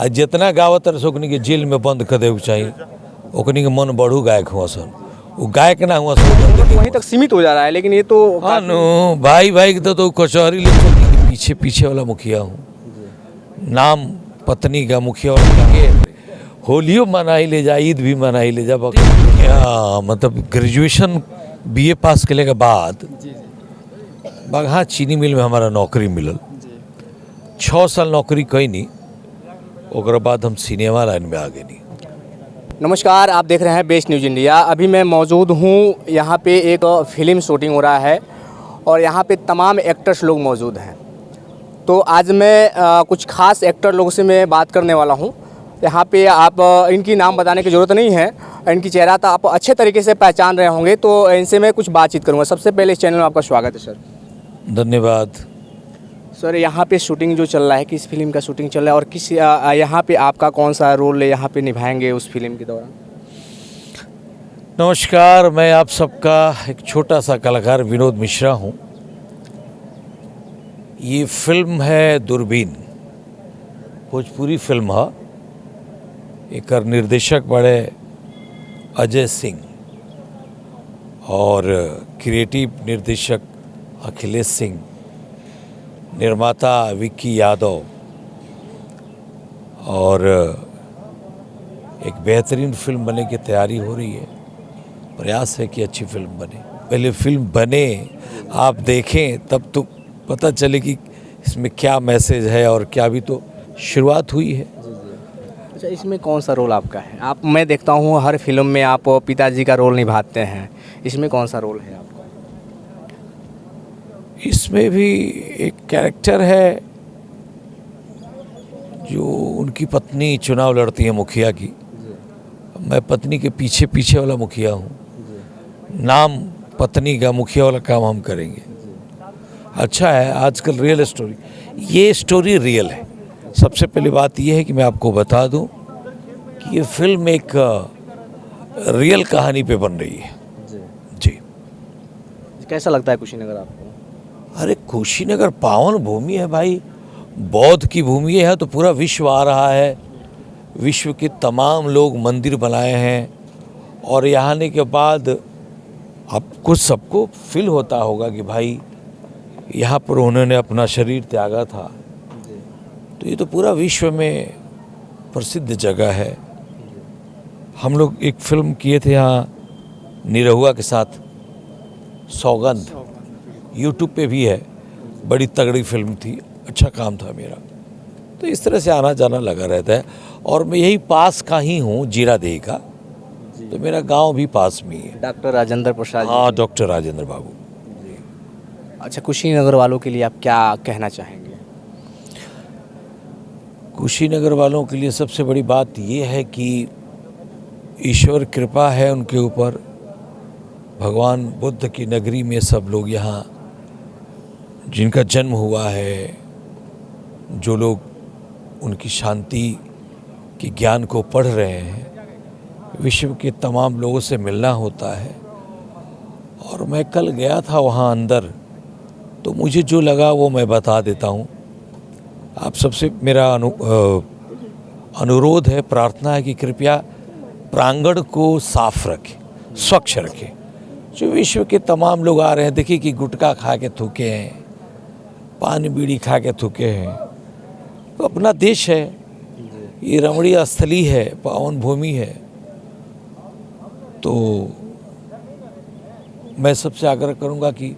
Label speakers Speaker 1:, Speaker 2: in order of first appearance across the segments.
Speaker 1: आ जितना गावतर से ओकनी के जेल में बंद कर देवे चाहिए। ओकनी के मन बढ़ू गायक हुआ सन, वो गायक ना हुआ सन,
Speaker 2: वहीं तक सीमित हो जा रहा है। लेकिन ये तो
Speaker 1: हाँ नो भाई भाई तो कचहरी ले चल पीछे पीछे वाला मुखिया हूँ, नाम पत्नी का मुखिया और होलियो मनाई ले जा, ईद भी मनाई ले जा। क्या मतलब ग्रेजुएशन बीए पास करने के बाद बगहा चीनी मिल में हमारा नौकरी मिलल। 6 साल नौकरी कई नहीं, ओकर बाद हम सिनेमा लाइन में आ गए नहीं।
Speaker 2: नमस्कार, आप देख रहे हैं बेस्ट न्यूज़ इंडिया। अभी मैं मौजूद हूँ यहाँ पे एक फिल्म शूटिंग हो रहा है और यहाँ पे तमाम एक्टर्स लोग मौजूद हैं। तो आज मैं कुछ खास एक्टर लोगों से मैं बात करने वाला हूँ। यहाँ पे आप इनकी नाम बताने की ज़रूरत नहीं है, इनकी चेहरा तो आप अच्छे तरीके से पहचान रहे होंगे। तो इनसे मैं कुछ बातचीत करूँगा। सबसे पहले इस चैनल में आपका स्वागत है सर।
Speaker 1: धन्यवाद
Speaker 2: सर। यहाँ पे शूटिंग जो चल रहा है, किस फिल्म का शूटिंग चल रहा है और किस यहाँ पे आपका कौन सा रोल यहाँ पे निभाएंगे उस फिल्म के दौरान?
Speaker 1: नमस्कार, मैं आप सबका एक छोटा सा कलाकार विनोद मिश्रा हूँ। ये फिल्म है दूरबीन, भोजपुरी फिल्म है। एक निर्देशक बड़े अजय सिंह और क्रिएटिव निर्देशक अखिलेश सिंह, निर्माता विक्की यादव और एक बेहतरीन फिल्म बनने की तैयारी हो रही है। प्रयास है कि अच्छी फिल्म बने। पहले फिल्म बने, आप देखें तब तो पता चले कि इसमें क्या मैसेज है और क्या। भी तो शुरुआत हुई है।
Speaker 2: अच्छा, इसमें कौन सा रोल आपका है? मैं देखता हूँ हर फिल्म में आप पिताजी का रोल निभाते हैं, इसमें कौन सा रोल है आपका?
Speaker 1: इसमें भी एक कैरेक्टर है जो उनकी पत्नी चुनाव लड़ती है मुखिया की। मैं पत्नी के पीछे पीछे वाला मुखिया हूँ, नाम पत्नी का मुखिया वाला काम हम करेंगे। अच्छा है, आजकल रियल स्टोरी, ये स्टोरी रियल है। सबसे पहली बात यह है कि मैं आपको बता दूं कि ये फिल्म एक रियल कहानी पे बन रही है। जी।
Speaker 2: कैसा लगता है कुशीनगर आपको?
Speaker 1: अरे कुशीनगर पावन भूमि है भाई, बौद्ध की भूमि है। तो पूरा विश्व आ रहा है, विश्व के तमाम लोग मंदिर बनाए हैं। और यहाँ आने के बाद आपको सबको फील होता होगा कि भाई यहाँ पर उन्होंने अपना शरीर त्यागा था। तो ये तो पूरा विश्व में प्रसिद्ध जगह है। हम लोग एक फिल्म किए थे यहाँ निरहुआ के साथ, सौगंध, यूट्यूब पे भी है। बड़ी तगड़ी फिल्म थी, अच्छा काम था मेरा। तो इस तरह से आना जाना लगा रहता है। और मैं यही पास का ही हूँ, जीरादेही का। तो मेरा गांव भी पास में ही है।
Speaker 2: डॉक्टर राजेंद्र प्रसाद?
Speaker 1: हाँ, डॉक्टर राजेंद्र बाबू।
Speaker 2: अच्छा, कुशीनगर वालों के लिए आप क्या कहना चाहेंगे?
Speaker 1: कुशीनगर वालों के लिए सबसे बड़ी बात ये है कि ईश्वर कृपा है उनके ऊपर। भगवान बुद्ध की नगरी में सब लोग यहाँ जिनका जन्म हुआ है, जो लोग उनकी शांति के ज्ञान को पढ़ रहे हैं, विश्व के तमाम लोगों से मिलना होता है। और मैं कल गया था वहाँ अंदर, तो मुझे जो लगा वो मैं बता देता हूँ। आप सबसे मेरा अनुरोध है, प्रार्थना है कि कृपया प्रांगण को साफ रखें, स्वच्छ रखें। जो विश्व के तमाम लोग आ रहे हैं, देखिए कि गुटखा खा के थूके हैं, पान बीड़ी खा के थूके हैं। तो अपना देश है, ये रमणीय स्थली है, पावन भूमि है। तो मैं सबसे आग्रह करूंगा कि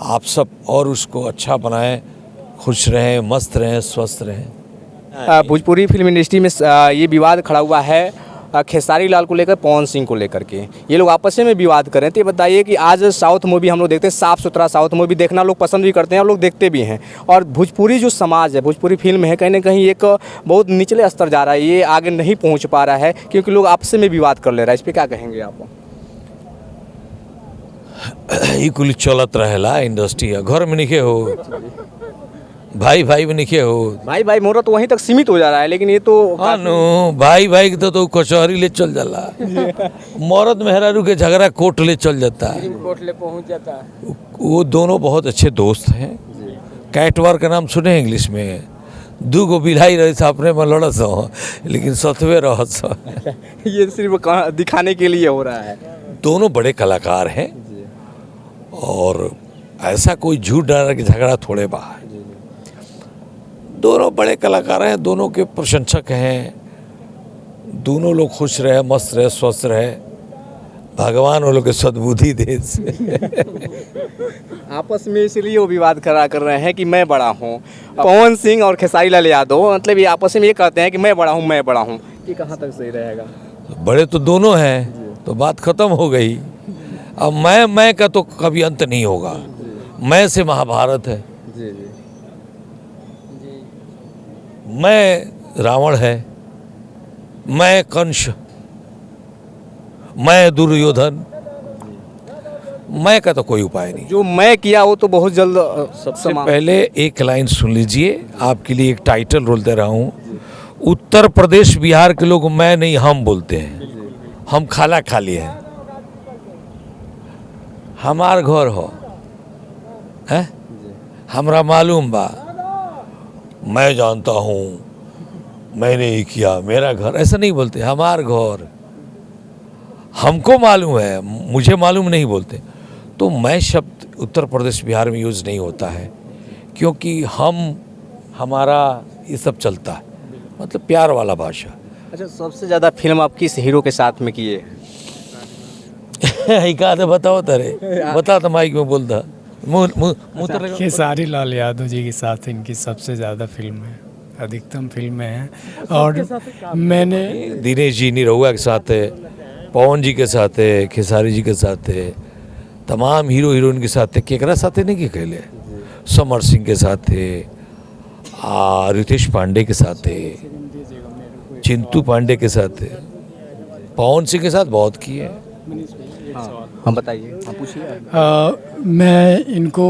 Speaker 1: आप सब और उसको अच्छा बनाएं, खुश रहें, मस्त रहें, स्वस्थ रहें।
Speaker 2: भोजपुरी फिल्म इंडस्ट्री में ये विवाद खड़ा हुआ है खेसारी लाल को लेकर, पवन सिंह को लेकर के। ये लोग आपस में विवाद कर रहे हैं। तो ये बताइए कि आज साउथ मूवी हम लोग देखते हैं, साफ़ सुथरा साउथ मूवी देखना लोग पसंद भी करते हैं और लोग देखते भी हैं। और भोजपुरी जो समाज है, भोजपुरी फिल्म है, कहीं ना कहीं एक बहुत निचले स्तर जा रहा है, ये आगे नहीं पहुँच पा रहा है क्योंकि लोग आपस में विवाद कर ले रहा है। इस पर क्या कहेंगे आप?
Speaker 1: ये कुल चलत रहेला इंडस्ट्री, घर में नहीं हो, भाई भाई में नहीं हो।
Speaker 2: भाई भाई मोरा तो वहीं तक सीमित हो जा रहा है। लेकिन ये तो
Speaker 1: हाँ नो भाई भाई तो कचहरी ले चल जाला। मौरत मेहरारू के झगड़ा कोर्ट ले चल जाता है,
Speaker 2: कोर्ट ले पहुंच जाता है।
Speaker 1: वो दोनों बहुत अच्छे दोस्त हैं। कैटवार का नाम सुने इंग्लिश में? दूगो बिलाई रहे से अपने में लड़त हो, लेकिन सतवे रहत सो।
Speaker 2: ये सिर्फ दिखाने के लिए हो रहा है।
Speaker 1: दोनों बड़े कलाकार हैं और ऐसा कोई झूठ डरा कि झगड़ा थोड़े बा है। दोनों बड़े कलाकार हैं, दोनों के प्रशंसक हैं, दोनों लोग खुश रहे, मस्त रहे, स्वस्थ रहे, भगवान वो लोग के सद्बुद्धि दे।
Speaker 2: आपस में इसलिए वो विवाद करा कर रहे हैं कि मैं बड़ा हूँ। पवन सिंह और खेसारी लाल यादव मतलब ये आपस में ये कहते हैं कि मैं बड़ा हूँ, मैं बड़ा हूँ। ये कहाँ तक सही रहेगा?
Speaker 1: बड़े तो दोनों हैं, तो बात खत्म हो गई। अब मैं का तो कभी अंत नहीं होगा। मैं से महाभारत है,
Speaker 2: जी जी
Speaker 1: मैं रावण है, मैं कंस, मैं दुर्योधन, मैं का तो कोई उपाय नहीं।
Speaker 2: जो मैं किया वो तो बहुत जल्द
Speaker 1: सबसे पहले एक लाइन सुन लीजिए, आपके लिए एक टाइटल रोल दे रहा हूँ। उत्तर प्रदेश बिहार के लोग मैं नहीं हम बोलते हैं, हम खाला खाली हैं। हमार घर हो है, हमरा मालूम बा, मैं जानता हूँ, मैंने ये किया, मेरा घर, ऐसा नहीं बोलते। हमार घर, हमको मालूम है, मुझे मालूम नहीं बोलते। तो मैं शब्द उत्तर प्रदेश बिहार में यूज़ नहीं होता है, क्योंकि हम, हमारा ये सब चलता है, मतलब प्यार वाला भाषा।
Speaker 2: अच्छा, सबसे ज़्यादा फिल्म आप किस हीरो के साथ में किए?
Speaker 1: कहा था बताओ तारे, बता तो माइक में बोलता मुँह तो
Speaker 3: खेसारी लाल यादव जी के साथ इनकी सबसे ज़्यादा फिल्म है, अधिकतम फिल्में हैं। और मैंने
Speaker 1: दिनेश जी निरहुआ के साथ है, पवन जी के साथ है, खेसारी जी के साथ है, तमाम हीरो हीरोइन के साथ है। केकरा साथ है नहीं कि कहले, समर सिंह के साथ है, रितेश पांडे के साथ है, चिंटू पांडे के साथ है, पवन सिंह के साथ बहुत किए हैं।
Speaker 2: हम बताइए, आप पूछिए।
Speaker 3: मैं इनको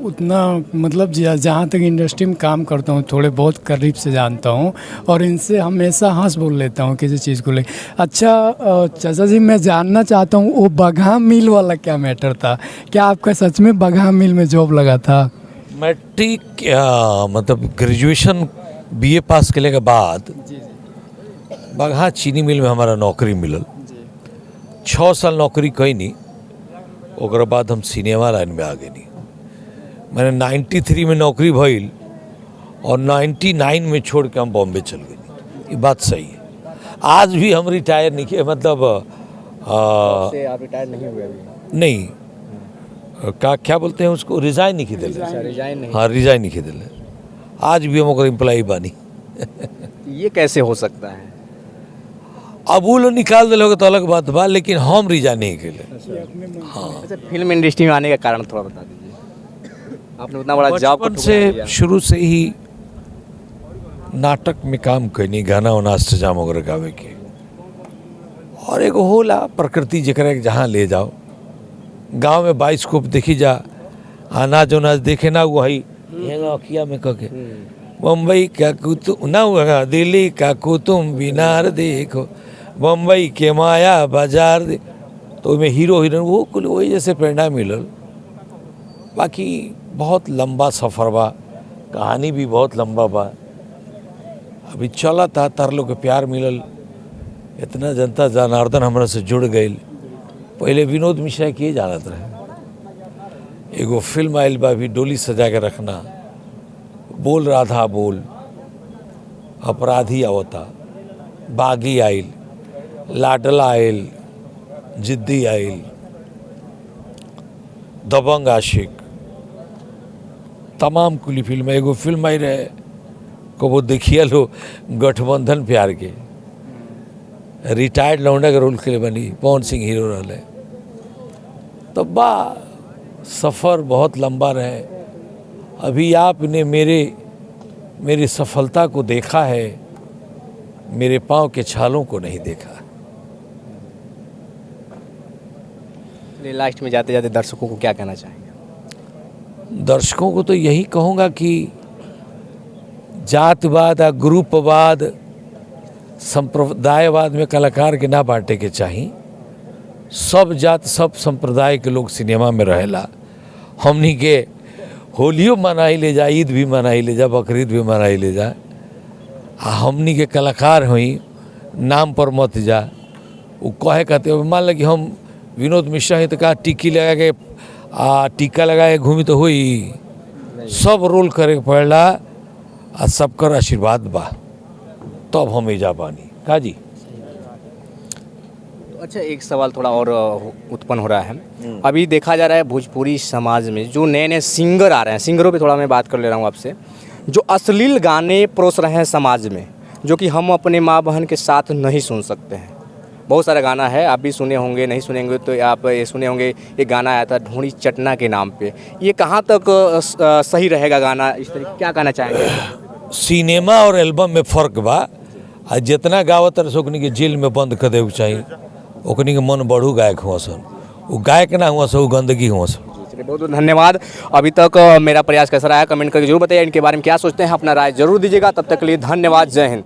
Speaker 3: उतना मतलब जहाँ तक इंडस्ट्री में काम करता हूँ थोड़े बहुत करीब से जानता हूँ और इनसे हमेशा हंस बोल लेता हूँ किसी चीज़ को ले। अच्छा चाचा जी, मैं जानना चाहता हूँ वो बगहा मिल वाला क्या मैटर था? क्या आपका सच में बगहा मिल में जॉब लगा था?
Speaker 1: मैट्रिक मतलब ग्रेजुएशन बीए पास करने के बाद बगहा चीनी मिल में हमारा नौकरी मिलल। 6 साल नौकरी कई नहीं, ओकरा बाद हम सिनेमा लाइन में आ गए नहीं। मैंने 93 में नौकरी भइल और 99 में छोड़ के हम बॉम्बे चल गए। ये बात सही है। आज भी हम रिटायर नहीं किए, मतलब
Speaker 2: से आप रिटायर नहीं हुए अभी?
Speaker 1: नहीं, क्या बोलते हैं उसको, रिजाइन नहीं किए।
Speaker 2: रिजाइन नहीं?
Speaker 1: हाँ, रिजाइन नहीं किए। आज भी हम ओकर एम्प्लॉई बानी।
Speaker 2: ये कैसे हो सकता है?
Speaker 1: अब वो लोग निकाल दिलोगे तो अलग बात बा, लेकिन हम रिजाइन नहीं किए। हाँ,
Speaker 2: अच्छा, फिल्म इंडस्ट्री में आने का कारण थोड़ा बता दीजिए। आपने उतना बड़ा जॉब
Speaker 1: बचपन से शुरू से ही नाटक में काम करनी, गाना वाना अष्टजाम वगैरह गावे के। और एगो होला प्रकृति जकरा के जहाँ ले जाओ। गांव में बाइस्कोप देखी जा, अनाज उनाज देखे ना, वो ही अखिया में कह के बम्बई का कुतुब ना हुआ, दिल्ली का कुतुब मीनार देखो, बम्बई के माया बाजार दे। तो में हीरो हीरोइन वो कुल वही जैसे प्रेरणा मिलल। बाकी बहुत लंबा सफ़र बा, कहानी भी बहुत लंबा बा। अभी चला था, तार लोग के प्यार मिलल, इतना जनता जनार्दन हमरा से जुड़ गई। पहले विनोद मिश्रा के जानत रहे। एगो फिल्म आयल बा भी, डोली सजा के रखना, बोल राधा बोल, अपराधी आवता, बागी आयल, लाडला आयल, जिद्दी आयल, दबंग आशिक, तमाम कुली फिल्म। एगो फिल्म आई रहे को वो देखिए लो, गठबंधन प्यार के, रिटायर्ड लौंडा के रोल के लिए बनी, पवन सिंह हीरो रहे। तो बा सफ़र बहुत लंबा रहे। अभी आपने मेरी सफलता को देखा है, मेरे पाँव के छालों को नहीं देखा।
Speaker 2: लास्ट में जाते जाते दर्शकों को क्या कहना चाहेंगे?
Speaker 1: दर्शकों को तो यही कहूँगा कि जातवाद या ग्रुपवाद संप्रदायवाद में कलाकार के ना बांटे के चाहिए। सब जात सब संप्रदाय के लोग सिनेमा में रहेला। हमनी के होलियो मनाई ले जा, ईद भी मनाई ले जा, बकरीद भी मनाई ले जा। हमनी के कलाकार हुई, नाम पर मत जा। वो कहे कहते मान ल कि हम विनोद मिश्रा है तो कहा टिक्की लगा के टीका लगा के घूमी तो हुई, सब रोल करे के पड़ला आ सबकर आशीर्वाद बा तब हम जा पानी का जी।
Speaker 2: अच्छा, एक सवाल थोड़ा और उत्पन्न हो रहा है। अभी देखा जा रहा है भोजपुरी समाज में जो नए नए सिंगर आ रहे हैं, सिंगरों पे थोड़ा मैं बात कर ले रहा हूँ आपसे, जो अश्लील गाने परोस रहे हैं समाज में, जो कि हम अपने माँ बहन के साथ नहीं सुन सकते हैं। बहुत सारा गाना है, आप भी सुने होंगे, नहीं सुनेंगे तो आप ये सुने होंगे। एक गाना आया था ढूंढी चटना के नाम पे, ये कहाँ तक सही रहेगा गाना, इस तरीके क्या कहना चाहेंगे?
Speaker 1: सिनेमा और एल्बम में फ़र्क बा। आ जितना गावत रहे ओकनी के जेल में बंद कर देवे चाहिए। ओकनी के मन बढ़ू गायक हुआ सन, वो गायक ना हुआ सन, वो गंदगी हुआ सन।
Speaker 2: बहुत बहुत धन्यवाद। अभी तक मेरा प्रयास कैसा रहा है कमेंट करके जरूर बताइए। इनके बारे में क्या सोचते हैं, अपना राय जरूर दीजिएगा। तब तक के लिए धन्यवाद, जय हिंद।